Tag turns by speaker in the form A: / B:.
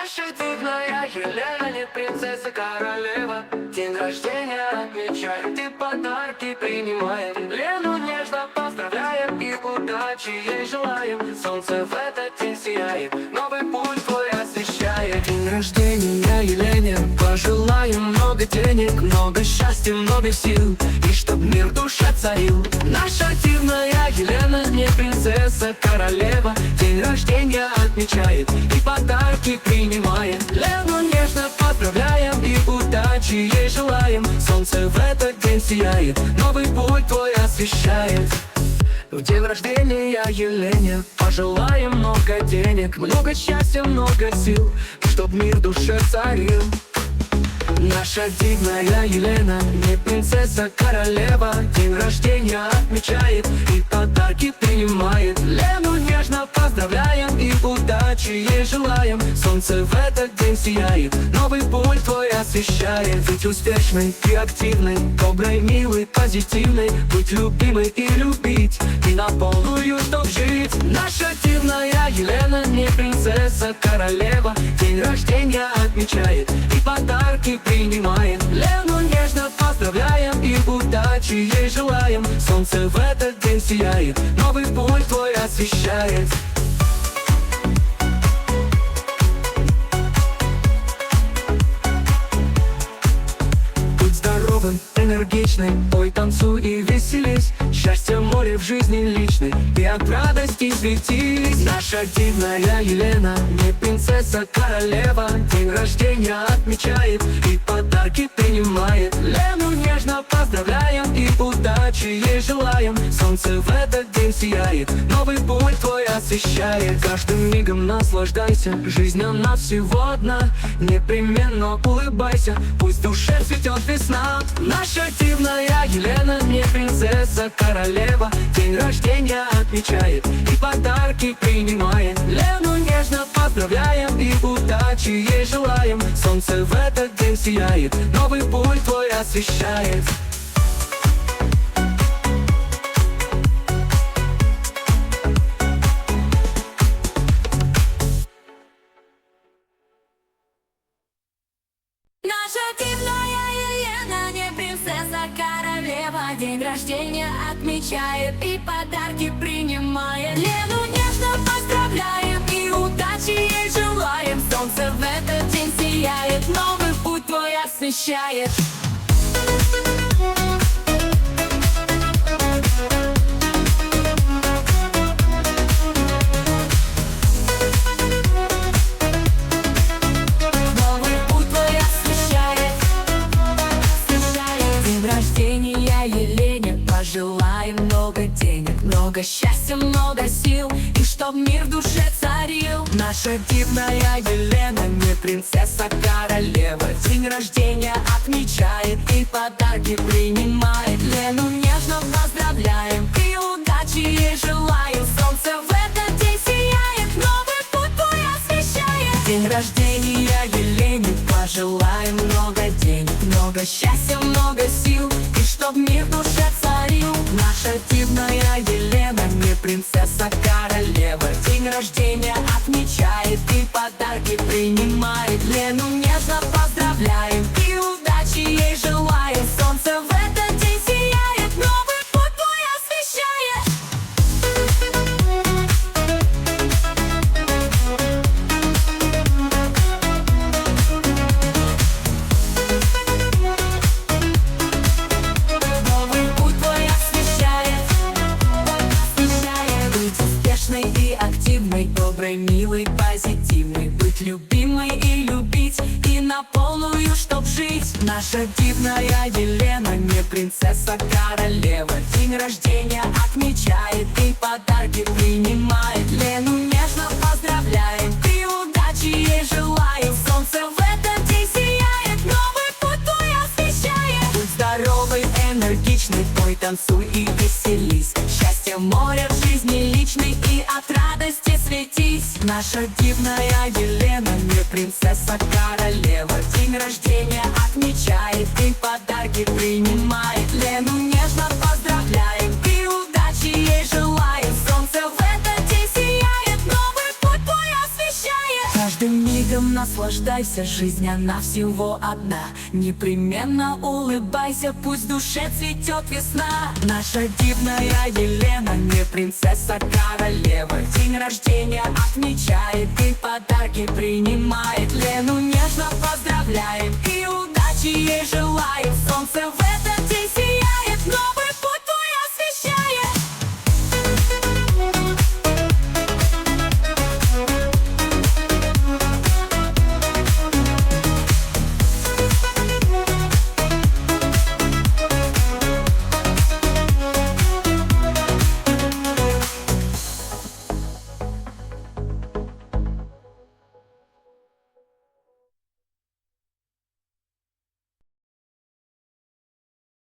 A: Наша дивная Елена, не принцесса, королева. День рождения отмечает и подарки принимаем. Лену нежно поздравляем и удачи ей желаем. Солнце в этот день сияет, новый путь твой освещает. День рождения Елене пожелаем много денег, много счастья, много сил, и чтоб мир в душе царил. Наша дивная Елена, не принцесса, королева. День рождения отмечает и подарки принимает. Лену нежно поздравляем и удачи ей желаем. Солнце в этот день сияет, новый путь твой освещает. В день рождения Елене пожелаем много денег, много счастья, много сил, чтоб мир в душе царил. Наша дивная Елена, не принцесса, королева. День рождения отмечает и подарки принимает. Лену нежно поздравляем и удачи ей желаем. Солнце в этот день сияет, новый путь твой освещает. Быть успешной и активной, доброй, милой, позитивной, быть любимой и любить, и на полную чтоб жить. Наша дивная Елена, не принцесса, королева. День рождения отмечает и подарки принимает. Лену нежно поздравляем и удачи ей желаем. Солнце в этот день сияет, новый путь твой освещает. Будь здоровым, энергичным, пой, танцуй и веселись. Счастье море в жизни личной, и от радости светись. Наша дивная Елена, не принцесса, королева. День рождения отмечает и подарки принимает. Лену нежно поздравляем и удачи ей желаем. Солнце в этот день сияет, новый путь твой освещает. Каждым мигом наслаждайся, жизнь она всего одна. Непременно улыбайся, пусть в душе цветет весна. Наша дивная Елена, не принцесса, королева. День рождения отмечает и подарки принимает. Лену нежно поздравляем и удачи ей желаем. Солнце в этот день сияет, новый путь твой освещает.
B: Наша дивная Елена, не принцесса, королева. День рождения отмечает и подарки принимает. Лену нежно поздравляем и удачи ей желаем. Солнце в этот день сияет, новый путь твой освещает. Желаем много денег, много счастья, много сил, и чтоб мир в душе царил. Наша дивная Елена, не принцесса, королева. День рождения отмечает и подарки принимает. Лену нежно поздравляем и удачи ей желаем. Солнце в этот день сияет, новый путь твой освещает. День рождения Елене пожелаем много денег, много счастья, много сил, и чтоб мир в душе царил. Наша дивная Елена, не принцесса, королева. День рождения отмечает и подарки принимает. Лену нежно поздравляем и удачи ей желаем. Солнце в этот день сияет, новый путь твой освещает. И активной, доброй, милой, позитивной, быть любимой и любить, и на полную чтоб жить. Наша дивная Елена, не принцесса, королева. День рождения отмечает и подарки принимает. Лену нежно поздравляем и удачи ей желаем. Солнце в этот день сияет, новый путь твой освещает. Будь здоровой, энергичной, пой, танцуй и веселись. Счастье море в жизни личной, и от радости светись. Наша дивная Елена, не принцесса, королева. День рождения отмечает и подарки принимает. Лену нежно поздравляем и удачи ей желаем. Солнце в этот день сияет, новый путь твой освещает. Каждым мигом Жизнью наслаждайся, жизнь она всего одна. Непременно улыбайся, пусть в душе цветет весна. Наша дивная Елена, не принцесса, королева. День рождения отмечает и подарки принимает.